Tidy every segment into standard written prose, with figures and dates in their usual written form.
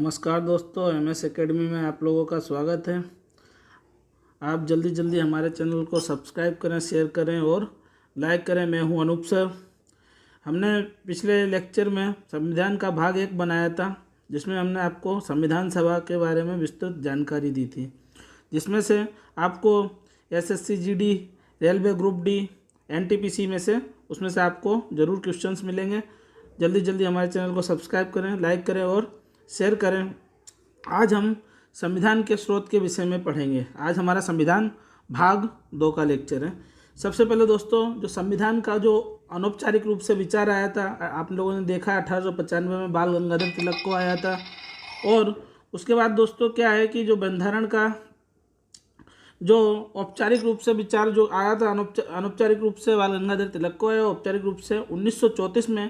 नमस्कार दोस्तों, MS academy में आप लोगों का स्वागत है। आप जल्दी जल्दी हमारे चैनल को सब्सक्राइब करें, शेयर करें और लाइक करें। मैं हूं अनूप सर। हमने पिछले लेक्चर में संविधान का भाग 1 बनाया था, जिसमें हमने आपको संविधान सभा के बारे में विस्तृत जानकारी दी थी, जिसमें से आपको SSC GD, railway group D, NTPC में से उसमें से आपको ज़रूर क्वेश्चंस मिलेंगे। जल्दी जल्दी हमारे चैनल को सब्सक्राइब करें, लाइक करें और शेयर करें। आज हम संविधान के स्रोत के विषय में पढ़ेंगे। आज हमारा संविधान भाग 2 का लेक्चर है। सबसे पहले दोस्तों, जो संविधान का जो अनौपचारिक रूप से विचार आया था, आप लोगों ने देखा 1895 में बाल गंगाधर तिलक को आया था। और उसके बाद दोस्तों क्या है कि जो बंधारण का जो औपचारिक रूप से विचार जो आया था, अनौपचारिक रूप से बाल गंगाधर तिलक को आया, औपचारिक रूप से 1934 में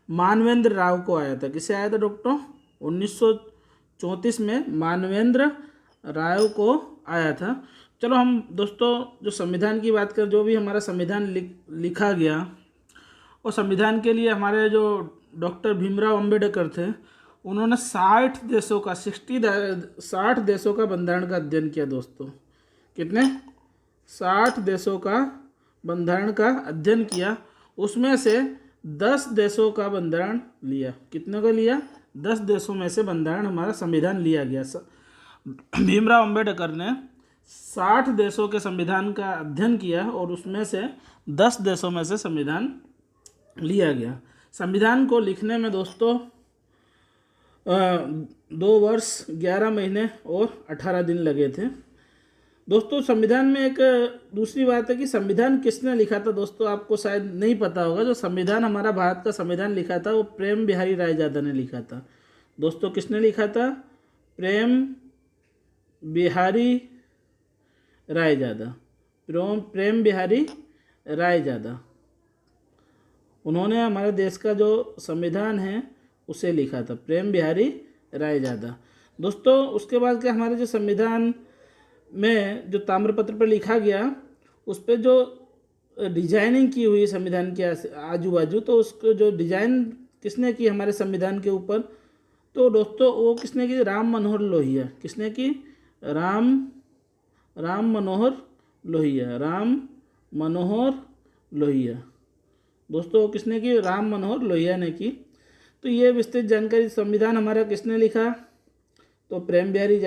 मानवेंद्र राव को आया था। किसे आया था दोस्तों? 1934 में मानवेंद्र राव को आया था। चलो हम दोस्तों जो संविधान की बात करें, जो भी हमारा संविधान लिखा गया, और संविधान के लिए हमारे जो डॉक्टर भीमराव अंबेडकर थे, उन्होंने 60 देशों का बंधारण का अध्ययन किया दोस्तों। कितने? 60 देशों का बंधारण का अध्ययन किया। उसमें से 10 देशों का बंधारण लिया। कितने का लिया? 10 देशों में से बंधारण हमारा संविधान लिया गया। भीमराव अंबेडकर ने 60 देशों के संविधान का अध्ययन किया और उसमें से 10 देशों में से संविधान लिया गया। संविधान को लिखने में दोस्तों 2 वर्ष 11 महीने और 18 दिन लगे थे दोस्तों। संविधान में एक दूसरी बात है कि संविधान किसने लिखा था दोस्तों, आपको शायद नहीं पता होगा। जो संविधान हमारा भारत का संविधान लिखा था वो प्रेम बिहारी रायजादा ने लिखा था दोस्तों। किसने लिखा था? प्रेम बिहारी रायजादा। प्रेम बिहारी रायजादा, उन्होंने हमारे देश का जो संविधान है उसे लिखा था, प्रेम बिहारी रायजादा दोस्तों। उसके बाद क्या, हमारे जो संविधान में जो ताम्रपत्र पर लिखा गया, उस पर जो डिजाइनिंग की हुई संविधान के आजू बाजू, तो उसको जो डिजाइन किसने की हमारे संविधान के ऊपर, तो दोस्तों वो किसने की? राम मनोहर लोहिया। किसने की? राम मनोहर लोहिया। राम मनोहर लोहिया दोस्तों, किसने की? राम मनोहर लोहिया ने की। तो ये विस्तृत जानकारी, संविधान हमारा किसने लिखा? तो प्रेम बिहारी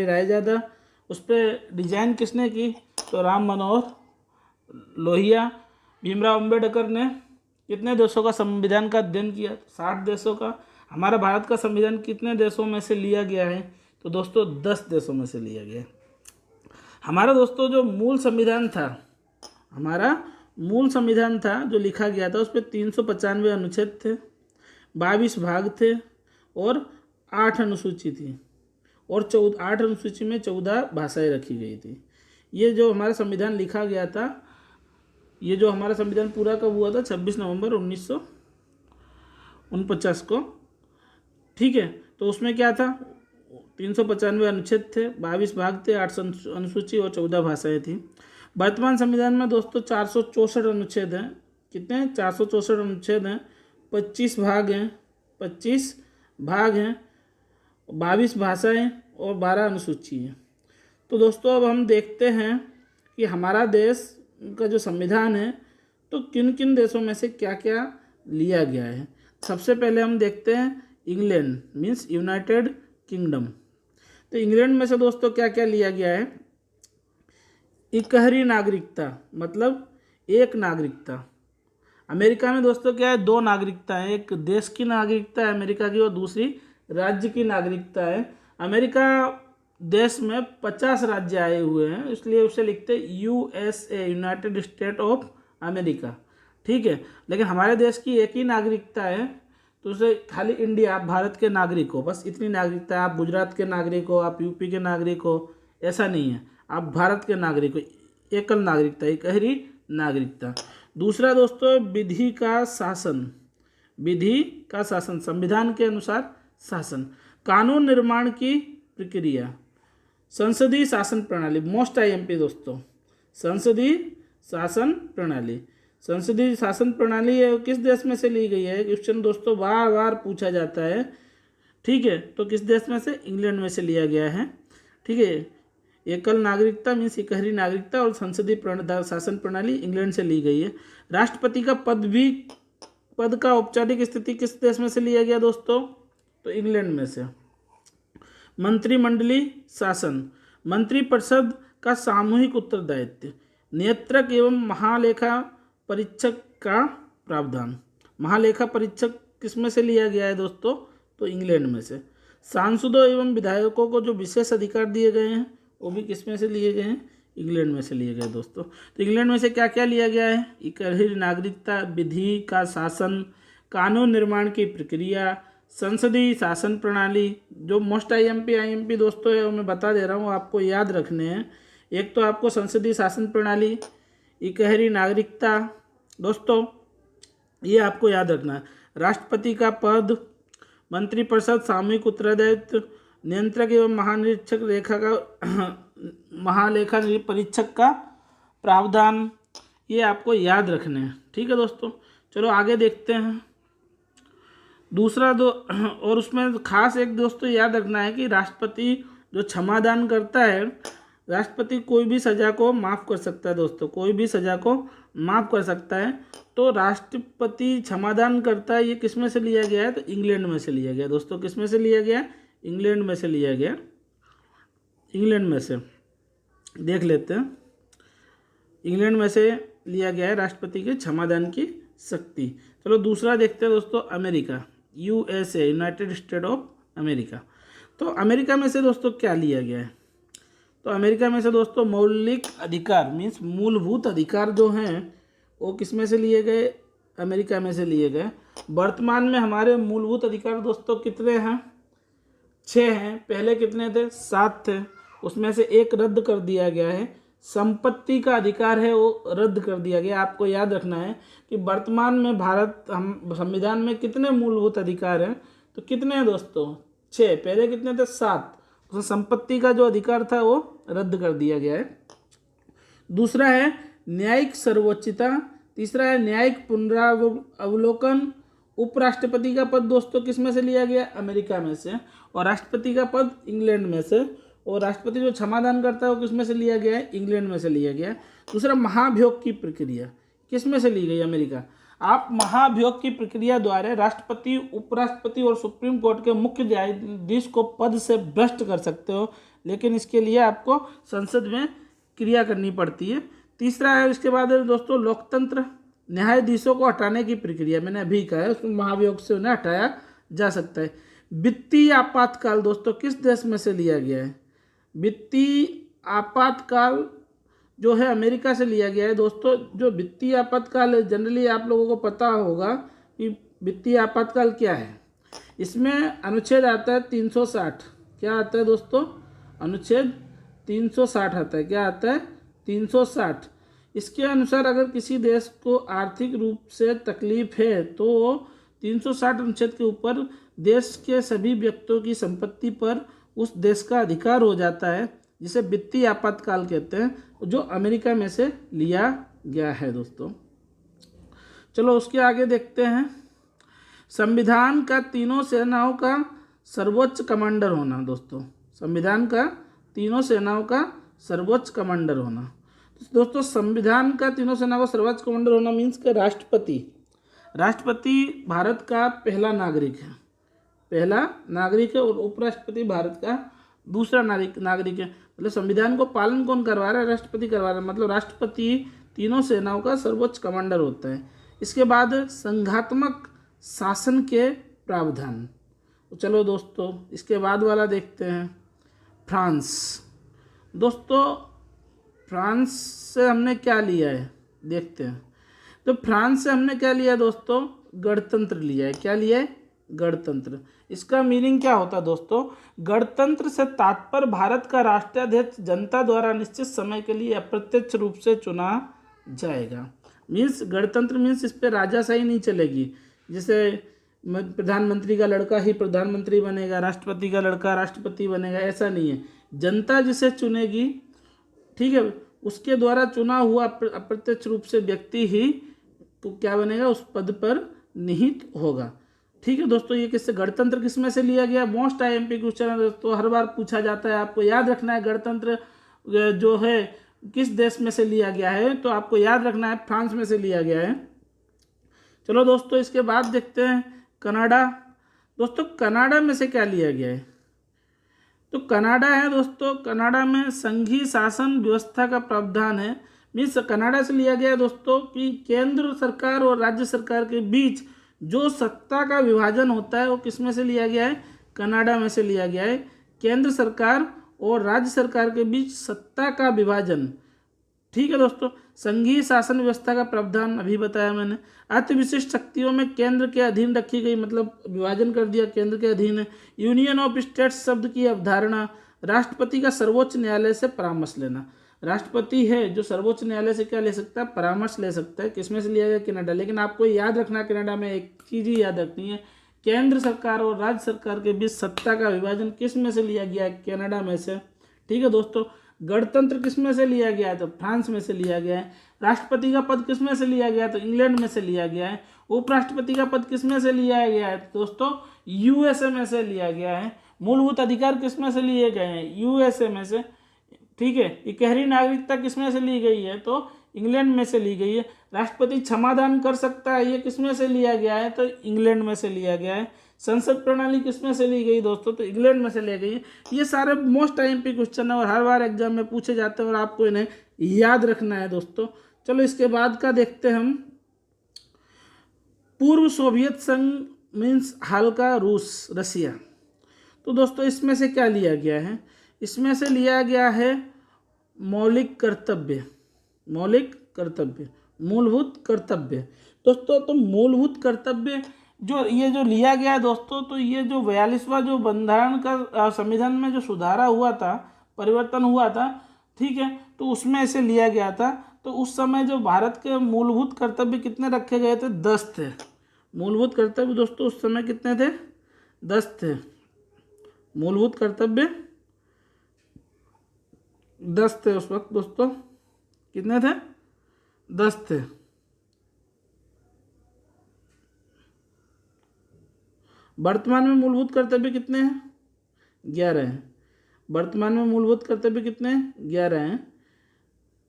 रायजादा। उस पर डिजाइन किसने की? तो राम मनोहर लोहिया। भीमराव अंबेडकर ने कितने देशों का संविधान का अध्ययन किया? 60 देशों का। हमारा भारत का संविधान कितने देशों में से लिया गया है? तो दोस्तों 10 देशों में से लिया गया है। हमारा दोस्तों जो मूल संविधान था, हमारा मूल संविधान था जो लिखा गया था, उस पर 395 अनुच्छेद थे, 22 भाग थे और 8 अनुसूची थी, और 8 अनुसूची में 14 भाषाएं रखी गई थी। ये जो हमारा संविधान लिखा गया था, ये जो हमारा संविधान पूरा कब हुआ था? 26 नवंबर 1949 को। ठीक है, तो उसमें क्या था? 395 अनुच्छेद थे, 22 भाग थे, 8 अनुसूची और 14 भाषाएं थी। वर्तमान संविधान में दोस्तों 464 अनुच्छेद हैं। कितने हैं? 464 अनुच्छेद हैं, 25 भाग हैं, 22 भाषाएं और 12 अनुसूची हैं। तो दोस्तों अब हम देखते हैं कि हमारा देश का जो संविधान है, तो किन किन देशों में से क्या क्या लिया गया है। सबसे पहले हम देखते हैं इंग्लैंड, मीन्स यूनाइटेड किंगडम। तो इंग्लैंड में से दोस्तों क्या क्या लिया गया है? इकहरी नागरिकता, मतलब एक नागरिकता। अमेरिका में दोस्तों क्या है? 2 नागरिकता है, एक देश की नागरिकता है अमेरिका की, और दूसरी राज्य की नागरिकता है। अमेरिका देश में 50 राज्य आए हुए हैं, इसलिए उसे लिखते हैं USA, United state of America. ठीक है, लेकिन हमारे देश की एक ही नागरिकता है, तो उसे खाली इंडिया, आप भारत के नागरिक हो, बस इतनी नागरिकता है। आप गुजरात के नागरिक हो, आप यूपी के नागरिक हो, ऐसा नहीं है। आप भारत के नागरिक हो, एकल नागरिकता, इकहरी नागरिकता। दूसरा दोस्तों विधि का शासन। संविधान के अनुसार शासन, कानून निर्माण की प्रक्रिया, संसदीय शासन प्रणाली, मोस्ट IMP दोस्तों, संसदीय शासन प्रणाली। संसदीय शासन प्रणाली किस देश में से ली गई है? क्वेश्चन दोस्तों बार बार पूछा जाता है। ठीक है, तो किस देश में से? इंग्लैंड में से लिया गया है। ठीक है, एकल नागरिकता मीन्स इकहरी नागरिकता और संसदीय शासन प्रणाली इंग्लैंड से ली गई है। राष्ट्रपति का पद का औपचारिक स्थिति किस देश में से लिया गया दोस्तों? तो इंग्लैंड में से। मंत्रिमंडलीय शासन, मंत्रिपरिषद का सामूहिक उत्तरदायित्व, नियंत्रक एवं महालेखा परीक्षक का प्रावधान। महालेखा परीक्षक किस में से लिया गया है दोस्तों? तो इंग्लैंड में से। सांसदों एवं विधायकों को जो विशेष अधिकार दिए गए हैं वो भी किस में से लिए गए हैं? इंग्लैंड में से लिए गए दोस्तों। तो इंग्लैंड में से क्या क्या लिया गया है? इकहरी नागरिकता, विधि का शासन, कानून निर्माण की प्रक्रिया, संसदीय शासन प्रणाली। जो मोस्ट आईएमपी दोस्तों है वो मैं बता दे रहा हूँ, आपको याद रखने हैं। एक तो आपको संसदीय शासन प्रणाली, इकहरी नागरिकता दोस्तों, ये आपको याद रखना है। राष्ट्रपति का पद, मंत्रिपरिषद, सामूहिक उत्तरदायित्व, नियंत्रक एवं महानिरीक्षक महालेखा परीक्षक का प्रावधान, ये आपको याद रखने हैं। ठीक है दोस्तों, चलो आगे देखते हैं। दूसरा और उसमें खास एक दोस्तों याद रखना है कि राष्ट्रपति जो क्षमादान करता है, राष्ट्रपति कोई भी सज़ा को माफ़ कर सकता है दोस्तों, कोई भी सज़ा को माफ़ कर सकता है। तो राष्ट्रपति क्षमादान करता है, ये किस में से लिया गया है? तो इंग्लैंड में से लिया गया दोस्तों। किस में से लिया गया? इंग्लैंड में से लिया गया। इंग्लैंड में से देख लेते हैं, इंग्लैंड में से लिया गया है राष्ट्रपति के क्षमादान की शक्ति। चलो दूसरा देखते हैं दोस्तों, America, USA, United state of America. तो अमेरिका में से दोस्तों क्या लिया गया है? तो अमेरिका में से दोस्तों मौलिक अधिकार मीन्स मूलभूत अधिकार जो हैं वो किस में से लिए गए? अमेरिका में से लिए गए। वर्तमान में हमारे मूलभूत अधिकार दोस्तों कितने हैं? 6 हैं। पहले कितने थे? 7 थे। उसमें से एक रद्द कर दिया गया है। संपत्ति का अधिकार है वो रद्द कर दिया गया। आपको याद रखना है कि वर्तमान में हम संविधान में कितने मूलभूत अधिकार हैं? तो कितने हैं दोस्तों? 6। पहले कितने थे? 7। उसमें संपत्ति का जो अधिकार था वो रद्द कर दिया गया है। दूसरा है न्यायिक सर्वोच्चता, तीसरा है न्यायिक पुनरावलोकन। उपराष्ट्रपति का पद दोस्तों किस में से लिया गया? अमेरिका में से। और राष्ट्रपति का पद इंग्लैंड में से। और राष्ट्रपति जो क्षमादान करता है वो किस में से लिया गया है? इंग्लैंड में से लिया गया है। दूसरा महाभियोग की प्रक्रिया किस में से ली गई? अमेरिका। आप महाभियोग की प्रक्रिया द्वारा राष्ट्रपति, उपराष्ट्रपति और सुप्रीम कोर्ट के मुख्य न्यायाधीश को पद से भ्रष्ट कर सकते हो, लेकिन इसके लिए आपको संसद में क्रिया करनी पड़ती है। तीसरा है इसके बाद है दोस्तों लोकतंत्र, न्यायाधीशों को हटाने की प्रक्रिया, मैंने अभी कहा है, उसमें महाभियोग से उन्हें हटाया जा सकता है। वित्तीय आपातकाल दोस्तों किस देश में से लिया गया है? वित्तीय आपातकाल जो है अमेरिका से लिया गया है दोस्तों। जो वित्तीय आपातकाल है जनरली आप लोगों को पता होगा कि वित्तीय आपातकाल क्या है। इसमें अनुच्छेद आता है 360। क्या आता है दोस्तों? अनुच्छेद 360 आता है। क्या आता है? 360। इसके अनुसार अगर किसी देश को आर्थिक रूप से तकलीफ है तो 360 अनुच्छेद के ऊपर देश के सभी व्यक्तियों की संपत्ति पर उस देश का अधिकार हो जाता है, जिसे वित्तीय आपातकाल कहते हैं, जो अमेरिका में से लिया गया है दोस्तों। चलो उसके आगे देखते हैं। संविधान का तीनों सेनाओं का सर्वोच्च कमांडर होना दोस्तों। संविधान का तीनों सेनाओं का सर्वोच्च कमांडर होना। तो दोस्तों संविधान का तीनों सेनाओं का सर्वोच्च कमांडर होना मीन्स के राष्ट्रपति भारत का पहला नागरिक है और उपराष्ट्रपति भारत का दूसरा नागरिक है। मतलब संविधान को पालन कौन करवा रहा है? राष्ट्रपति करवा रहा है। मतलब राष्ट्रपति तीनों सेनाओं का सर्वोच्च कमांडर होता है। इसके बाद संघात्मक शासन के प्रावधान। तो चलो दोस्तों इसके बाद वाला देखते हैं। फ्रांस। दोस्तों फ्रांस से हमने क्या लिया है देखते हैं। तो फ्रांस से हमने क्या लिया दोस्तों? गणतंत्र लिया है। क्या लिया है? गणतंत्र। इसका मीनिंग क्या होता है दोस्तों? गणतंत्र से तात्पर्य भारत का राष्ट्राध्यक्ष जनता द्वारा निश्चित समय के लिए अप्रत्यक्ष रूप से चुना जाएगा। मीन्स गणतंत्र मीन्स इस पर राजाशाही नहीं चलेगी, जैसे प्रधानमंत्री का लड़का ही प्रधानमंत्री बनेगा, राष्ट्रपति का लड़का राष्ट्रपति बनेगा, ऐसा नहीं है। जनता जिसे चुनेगी, ठीक है, उसके द्वारा चुना हुआ अप्रत्यक्ष रूप से व्यक्ति ही तो क्या बनेगा? उस पद पर निहित होगा। ठीक है दोस्तों, ये किससे, गणतंत्र किस में से लिया गया, मोस्ट आईएमपी क्वेश्चन है दोस्तों, हर बार पूछा जाता है, आपको याद रखना है गणतंत्र जो है किस देश में से लिया गया है, तो आपको याद रखना है फ्रांस में से लिया गया है। चलो दोस्तों, इसके बाद देखते हैं कनाडा। दोस्तों कनाडा में से क्या लिया गया है, तो कनाडा है दोस्तों, कनाडा में संघीय शासन व्यवस्था का प्रावधान है। मीन्स कनाडा से लिया गया है दोस्तों कि केंद्र सरकार और राज्य सरकार के बीच जो सत्ता का विभाजन होता है वो किस में से लिया गया है, कनाडा में से लिया गया है। केंद्र सरकार और राज्य सरकार के बीच सत्ता का विभाजन, ठीक है दोस्तों। संघीय शासन व्यवस्था का प्रावधान अभी बताया मैंने। अति विशिष्ट शक्तियों में केंद्र के अधीन रखी गई, मतलब विभाजन कर दिया, केंद्र के अधीन है। यूनियन ऑफ स्टेट्स शब्द की अवधारणा, राष्ट्रपति का सर्वोच्च न्यायालय से परामर्श लेना। राष्ट्रपति है जो सर्वोच्च न्यायालय से क्या ले सकता है, परामर्श ले सकता है। किसमें से लिया गया, कनाडा। लेकिन आपको याद रखना, कनाडा में एक चीज़ ही याद रखनी है, केंद्र सरकार और राज्य सरकार के बीच सत्ता का विभाजन किस में से लिया गया है, कनाडा में से। ठीक है दोस्तों, गणतंत्र किस में से लिया गया है, तो फ्रांस में से लिया गया है। राष्ट्रपति का पद किस में से लिया गया है, तो इंग्लैंड में से लिया गया है। उपराष्ट्रपति का पद किस में से लिया गया है, दोस्तों यूएसए में से लिया गया है। मूलभूत अधिकार किस में से लिए गए हैं, यूएसए में से। ठीक है, इकहरी नागरिकता किस में से ली गई है, तो इंग्लैंड में से ली गई है। राष्ट्रपति क्षमादान कर सकता है, ये किस में से लिया गया है, तो इंग्लैंड में से लिया गया है। संसद प्रणाली किस में से ली गई दोस्तों, तो इंग्लैंड में से ली गई है। ये सारे मोस्ट आईएमपी क्वेश्चन है और हर बार एग्जाम में पूछे जाते हैं और आपको इन्हें याद रखना है दोस्तों। चलो इसके बाद का देखते हैं हम। पूर्व सोवियत संघ मीन्स हाल का रूस, रसिया। तो दोस्तों इसमें से क्या लिया गया है, इसमें से लिया गया है मौलिक कर्तव्य, मौलिक कर्तव्य, मूलभूत कर्तव्य। दोस्तों तो मूलभूत कर्तव्य जो ये जो लिया गया है दोस्तों, तो ये जो 42वां जो बंधारण का संविधान में जो सुधारा हुआ था, परिवर्तन हुआ था, ठीक है, तो उसमें इसे लिया गया था। तो उस समय जो भारत के मूलभूत कर्तव्य कितने रखे गए थे, 10 थे। मूलभूत कर्तव्य दोस्तों उस समय कितने थे, 10 थे। मूलभूत कर्तव्य 10 थे उस वक्त दोस्तों, कितने थे, 10 थे। वर्तमान में मूलभूत कर्तव्य कितने हैं, 11 हैं। वर्तमान में मूलभूत कर्तव्य कितने हैं, 11 हैं।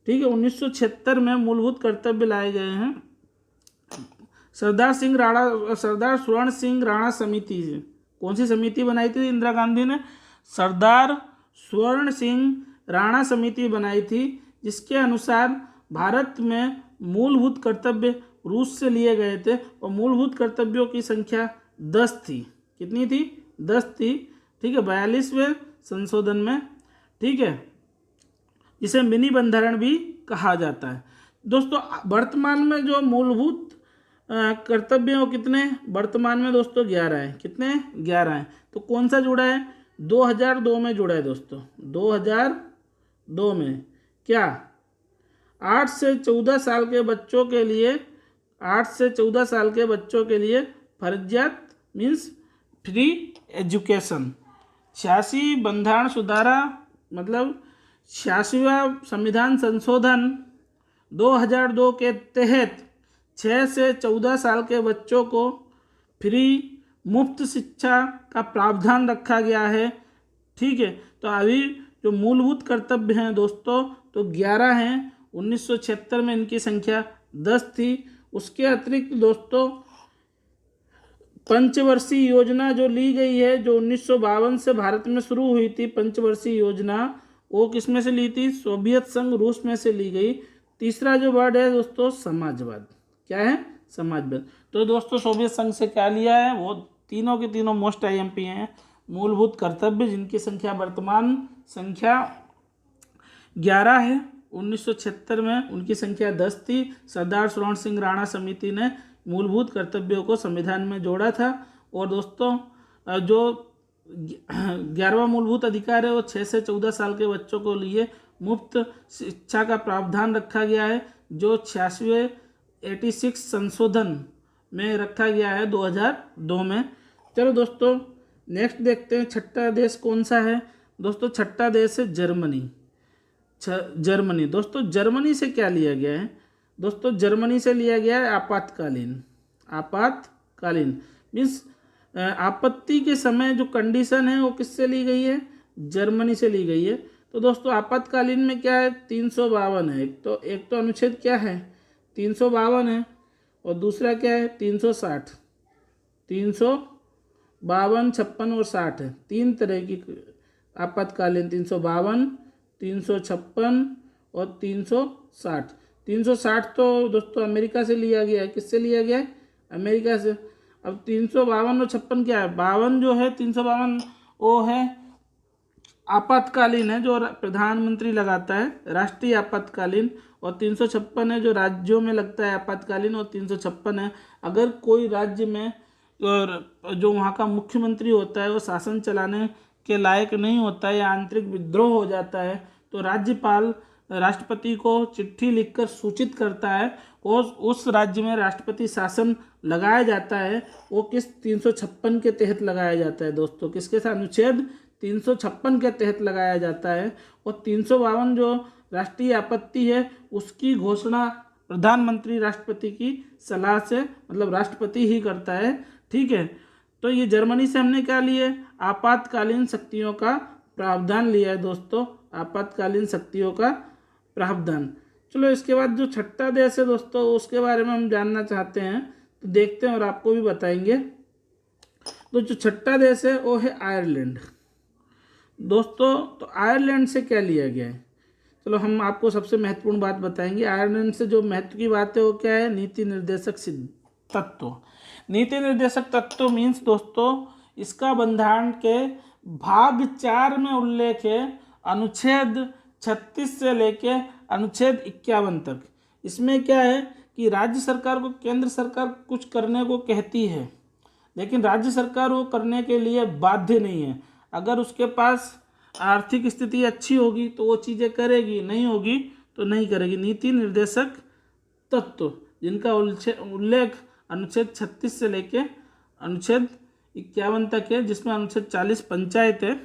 ठीक है, 1976 में मूलभूत कर्तव्य लाए गए हैं। सरदार स्वर्ण सिंह राणा समिति, कौन सी समिति बनाई थी इंदिरा गांधी ने, सरदार स्वर्ण सिंह राणा समिति बनाई थी, जिसके अनुसार भारत में मूलभूत कर्तव्य रूस से लिए गए थे और मूलभूत कर्तव्यों की संख्या 10 थी। कितनी थी, 10 थी। ठीक है, 42वें संशोधन में, ठीक है, जिसे मिनी बंधारण भी कहा जाता है। दोस्तों वर्तमान में जो मूलभूत कर्तव्य हो कितने, वर्तमान में दोस्तों 11 हैं। कितने, 11 हैं। तो कौन सा जुड़ा है, 2002 में जुड़ा है दोस्तों, 2002 में। क्या, 8 से 14 साल के बच्चों के लिए, 8 से 14 साल के बच्चों के लिए फर्जियात मीन्स फ्री एजुकेशन। 86 बंधारण सुधारा, मतलब 86वां संविधान संशोधन 2002 के तहत 6 से 14 साल के बच्चों को फ्री मुफ्त शिक्षा का प्रावधान रखा गया है। ठीक है, तो अभी जो मूलभूत कर्तव्य हैं दोस्तों तो 11 हैं। 1976 में इनकी संख्या 10 थी। उसके अतिरिक्त दोस्तों पंचवर्षीय योजना जो ली गई है, जो 1952 से भारत में शुरू हुई थी पंचवर्षीय योजना, वो किस में से ली थी, सोवियत संघ रूस में से ली गई। तीसरा जो वर्ड है दोस्तों समाजवाद, क्या है, समाजवाद। तो दोस्तों सोवियत संघ से क्या लिया है, वो तीनों के तीनों मोस्ट आईएमपी हैं। मूलभूत कर्तव्य जिनकी संख्या वर्तमान संख्या 11 है, 1976 में उनकी संख्या 10 थी। सरदार स्वर्ण सिंह राणा समिति ने मूलभूत कर्तव्यों को संविधान में जोड़ा था। और दोस्तों जो 11वां मूलभूत अधिकार है वो 6 से 14 साल के बच्चों को लिए मुफ्त शिक्षा का प्रावधान रखा गया है, जो 86 संशोधन में रखा गया है 2002 में। चलो दोस्तों नेक्स्ट देखते हैं, छठा देश कौन सा है दोस्तों, छठा देश है जर्मनी। जर्मनी दोस्तों, जर्मनी से क्या लिया गया है दोस्तों, जर्मनी से लिया गया है आपातकालीन। आपातकालीन मीन्स आपत्ति के समय जो कंडीशन है वो किससे ली गई है, जर्मनी से ली गई है। तो दोस्तों आपातकालीन में क्या है, 352 है। एक तो अनुच्छेद क्या है, 352 है, और दूसरा क्या है 360। 352, 56 और 60 है, तीन तरह की आपातकालीन, 352, 356 और 360। 360 तो दोस्तों अमेरिका से लिया गया है। किससे लिया गया है, अमेरिका से। अब 352 और 56 क्या है, 52 जो है 352 वो है आपातकालीन है जो प्रधानमंत्री लगाता है, राष्ट्रीय आपातकालीन। और 356 है जो राज्यों में लगता है आपातकालीन। और 356 है अगर कोई राज्य में और जो वहाँ का मुख्यमंत्री होता है वो शासन चलाने के लायक नहीं होता है या आंतरिक विद्रोह हो जाता है, तो राज्यपाल राष्ट्रपति को चिट्ठी लिखकर सूचित करता है और उस राज्य में राष्ट्रपति शासन लगाया जाता है। वो किस 356 के तहत लगाया जाता है दोस्तों, किसके साथ, अनुच्छेद 356 के तहत लगाया जाता है। और 352 जो राष्ट्रीय आपत्ति है उसकी घोषणा प्रधानमंत्री राष्ट्रपति की सलाह से, मतलब राष्ट्रपति ही करता है, ठीक है। तो ये जर्मनी से हमने क्या लिए, आपातकालीन शक्तियों का प्रावधान लिया है दोस्तों, आपातकालीन शक्तियों का प्रावधान। चलो इसके बाद जो छठा देश है दोस्तों उसके बारे में हम जानना चाहते हैं, तो देखते हैं और आपको भी बताएंगे। तो जो छठा देश है वो है आयरलैंड दोस्तों। तो आयरलैंड से क्या लिया गया है, चलो हम आपको सबसे महत्वपूर्ण बात बताएंगे। आयरलैंड से जो महत्व की बात है वो क्या है, नीति निर्देशक तत्व। नीति निर्देशक तत्व मीन्स दोस्तों इसका बंधारण के भाग 4 में उल्लेख है, अनुच्छेद 36 से लेके अनुच्छेद 51 तक। इसमें क्या है कि राज्य सरकार को केंद्र सरकार कुछ करने को कहती है, लेकिन राज्य सरकार वो करने के लिए बाध्य नहीं है। अगर उसके पास आर्थिक स्थिति अच्छी होगी तो वो चीज़ें करेगी, नहीं होगी तो नहीं करेगी। नीति निर्देशक तत्व जिनका उल्लेख अनुच्छेद 36 से लेके अनुच्छेद 51 तक है, जिसमें अनुच्छेद 40 पंचायत है।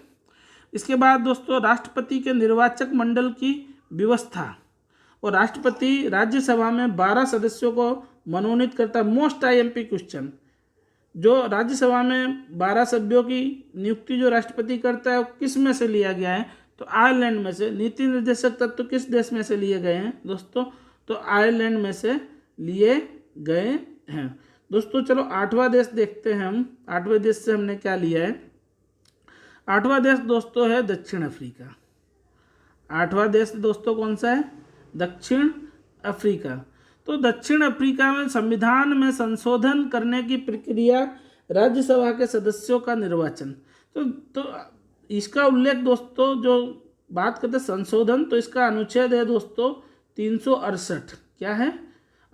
इसके बाद दोस्तों राष्ट्रपति के निर्वाचक मंडल की व्यवस्था, और राष्ट्रपति राज्यसभा में 12 सदस्यों को मनोनीत करता है। मोस्ट आईएमपी क्वेश्चन, जो राज्यसभा में 12 सभ्यों की नियुक्ति जो राष्ट्रपति करता है वो किस में से लिया गया है, तो आयरलैंड में से। नीति निर्देशक तत्व किस देश में से लिए गए हैं दोस्तों, तो आयरलैंड में से लिए गए हैं दोस्तों। चलो 8वां देश देखते हैं हम, 8वें देश से हमने क्या लिया है। 8वां देश दोस्तों है दक्षिण अफ्रीका। 8वां देश दोस्तों कौन सा है, दक्षिण अफ्रीका। तो दक्षिण अफ्रीका में संविधान में संशोधन करने की प्रक्रिया, राज्यसभा के सदस्यों का निर्वाचन। तो इसका उल्लेख दोस्तों जो बात करते हैं संशोधन, तो इसका अनुच्छेद है दोस्तों 368। क्या है,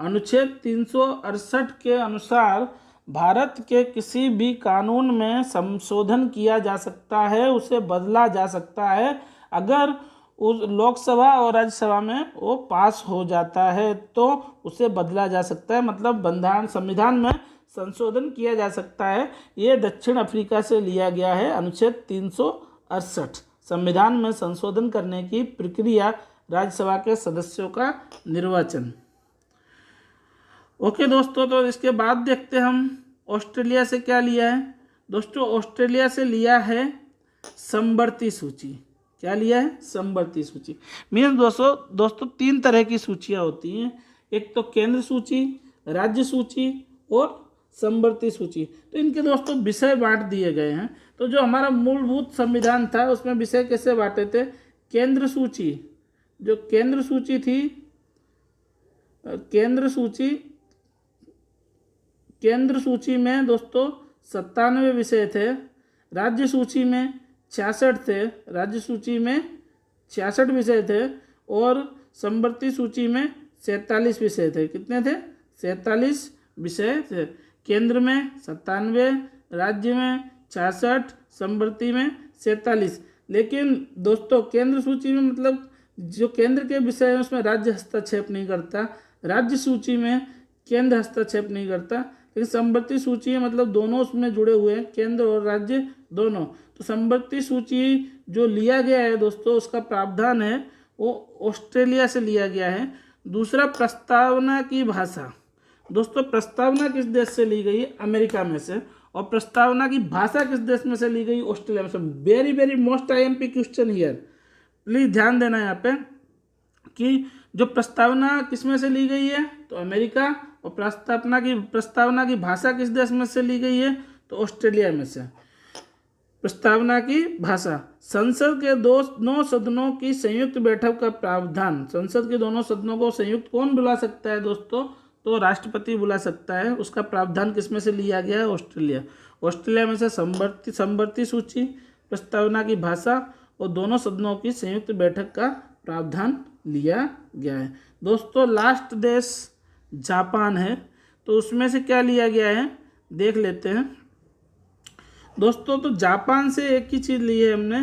अनुच्छेद 368 के अनुसार भारत के किसी भी कानून में संशोधन किया जा सकता है, उसे बदला जा सकता है अगर उस लोकसभा और राज्यसभा में वो पास हो जाता है तो उसे बदला जा सकता है, मतलब संविधान में संशोधन किया जा सकता है। ये दक्षिण अफ्रीका से लिया गया है अनुच्छेद 368, संविधान में संशोधन करने की प्रक्रिया, राज्यसभा के सदस्यों का निर्वाचन। ओके दोस्तों, तो इसके बाद देखते हैं हम ऑस्ट्रेलिया से क्या लिया है दोस्तों। ऑस्ट्रेलिया से लिया है समवर्ती सूची। क्या लिया है, समवर्ती सूची। मीन्स दोस्तों 3 तरह की सूचियाँ होती हैं, एक तो केंद्र सूची, राज्य सूची और समवर्ती सूची। तो इनके दोस्तों विषय बांट दिए गए हैं। तो जो हमारा मूलभूत संविधान था उसमें विषय कैसे बांटे थे, केंद्र सूची, जो केंद्र सूची थी, केंद्र सूची में दोस्तों 97 विषय थे, राज्य सूची में 66 थे, राज्य सूची में 66 विषय थे, और समवर्ती सूची में 47 विषय थे। कितने थे, 47 विषय थे। केंद्र में 97, राज्य में 66, समवर्ती में 47। लेकिन दोस्तों केंद्र सूची में मतलब जो केंद्र के विषय है उसमें राज्य हस्तक्षेप नहीं करता, राज्य सूची में केंद्र हस्तक्षेप नहीं करता, लेकिन समवर्ती सूची है मतलब दोनों उसमें जुड़े हुए हैं, केंद्र और राज्य दोनों। तो समवर्ती सूची जो लिया गया है दोस्तों उसका प्रावधान है वो ऑस्ट्रेलिया से लिया गया है। दूसरा, प्रस्तावना की भाषा। दोस्तों प्रस्तावना किस देश से ली गई है, अमेरिका में से। और प्रस्तावना की भाषा किस देश में से ली गई? ऑस्ट्रेलिया में से। Very very most IMP question here, please ध्यान देना यहाँ पे कि जो प्रस्तावना किस में से ली गई है तो अमेरिका, और प्रस्तावना की भाषा किस देश में से ली गई है तो ऑस्ट्रेलिया में से। प्रस्तावना की भाषा, संसद के 9 सदनों की संयुक्त बैठक का प्रावधान। संसद के दोनों सदनों को संयुक्त कौन बुला सकता है दोस्तों? तो राष्ट्रपति बुला सकता है। उसका प्रावधान किसमें से लिया गया है? ऑस्ट्रेलिया। ऑस्ट्रेलिया में से समवर्ती सूची, प्रस्तावना की भाषा और दोनों सदनों की संयुक्त बैठक का प्रावधान लिया गया है। दोस्तों लास्ट देश जापान है, तो उसमें से क्या लिया गया है देख लेते हैं दोस्तों। तो जापान से एक ही चीज़ ली है हमने,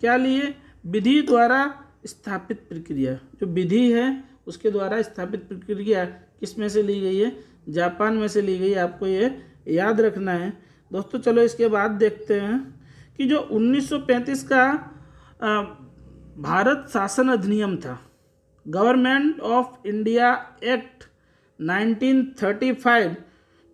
क्या ली है? विधि द्वारा स्थापित प्रक्रिया। जो विधि है उसके द्वारा स्थापित प्रक्रिया किस में से ली गई है? जापान में से ली गई है। आपको ये याद रखना है दोस्तों। चलो इसके बाद देखते हैं कि जो 1935 का भारत शासन अधिनियम था, गवर्नमेंट ऑफ इंडिया एक्ट 1935,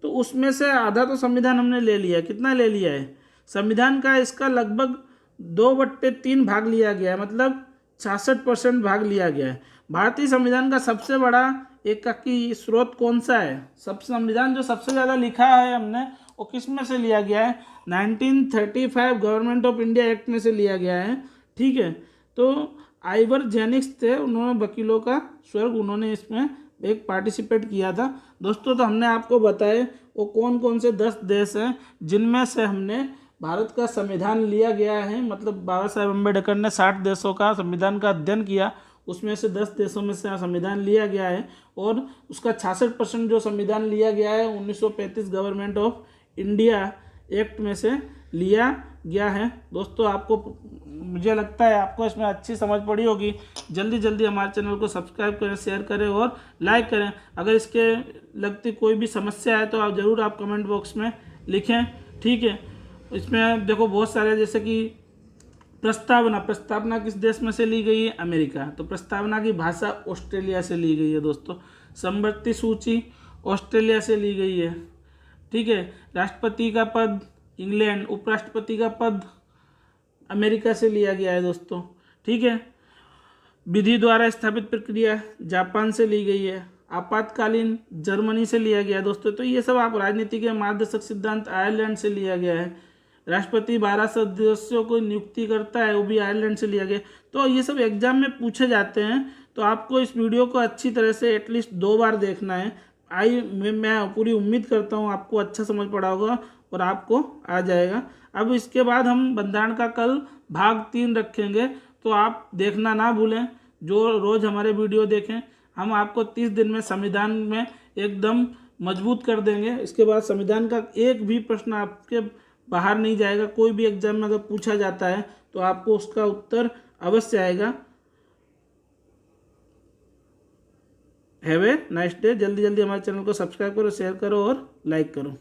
तो उसमें से आधा तो संविधान हमने ले लिया। कितना ले लिया है? संविधान का इसका लगभग 2/3 भाग लिया गया है, मतलब 66% भाग लिया गया है। भारतीय संविधान का सबसे बड़ा एकाकी स्रोत कौन सा है? संविधान जो सबसे ज़्यादा लिखा है हमने वो किस में से लिया गया है? 1935 गवर्नमेंट ऑफ इंडिया एक्ट में से लिया गया है। ठीक है, तो आइवर जेनिक्स थे, उन्होंने वकीलों का स्वर्ग, उन्होंने इसमें एक पार्टिसिपेट किया था दोस्तों। तो हमने आपको बताए वो कौन कौन से 10 देश हैं जिनमें से हमने भारत का संविधान लिया गया है। मतलब बाबा साहेब अम्बेडकर ने 60 देशों का संविधान का अध्ययन किया, उसमें से 10 देशों में से संविधान लिया गया है और उसका 66% जो संविधान लिया गया है 1935 गवर्नमेंट ऑफ इंडिया एक्ट में से लिया गया है। दोस्तों आपको, मुझे लगता है आपको इसमें अच्छी समझ पड़ी होगी। जल्दी जल्दी हमारे चैनल को सब्सक्राइब करें, शेयर करें और लाइक करें। अगर इसके लगती कोई भी समस्या है तो आप ज़रूर आप कमेंट बॉक्स में लिखें। ठीक है, इसमें देखो बहुत सारे, जैसे कि प्रस्तावना किस देश में से ली गई है? अमेरिका। तो प्रस्तावना की भाषा ऑस्ट्रेलिया से ली गई है दोस्तों। समवर्ती सूची ऑस्ट्रेलिया से ली गई है। ठीक है, राष्ट्रपति का पद इंग्लैंड, उपराष्ट्रपति का पद अमेरिका से लिया गया है दोस्तों। ठीक है, विधि द्वारा स्थापित प्रक्रिया जापान से ली गई है। आपातकालीन जर्मनी से लिया गया है दोस्तों। तो ये सब आप राजनीति के मार्गदर्शक सिद्धांत आयरलैंड से लिया गया है। राष्ट्रपति 12 सदस्यों को नियुक्ति करता है, वो भी आयरलैंड से लिया गया। तो ये सब एग्जाम में पूछे जाते हैं, तो आपको इस वीडियो को अच्छी तरह से एटलीस्ट 2 बार देखना है। मैं पूरी उम्मीद करता हूँ आपको अच्छा समझ पड़ा होगा और आपको आ जाएगा। अब इसके बाद हम बंधारण का कल भाग 3 रखेंगे, तो आप देखना ना भूलें। जो रोज़ हमारे वीडियो देखें, हम आपको 30 दिन में संविधान में एकदम मजबूत कर देंगे। इसके बाद संविधान का एक भी प्रश्न आपके बाहर नहीं जाएगा। कोई भी एग्जाम में अगर पूछा जाता है तो आपको उसका उत्तर अवश्य आएगा। Have a nice day. जल्दी जल्दी हमारे चैनल को सब्सक्राइब करो, शेयर करो और लाइक करो।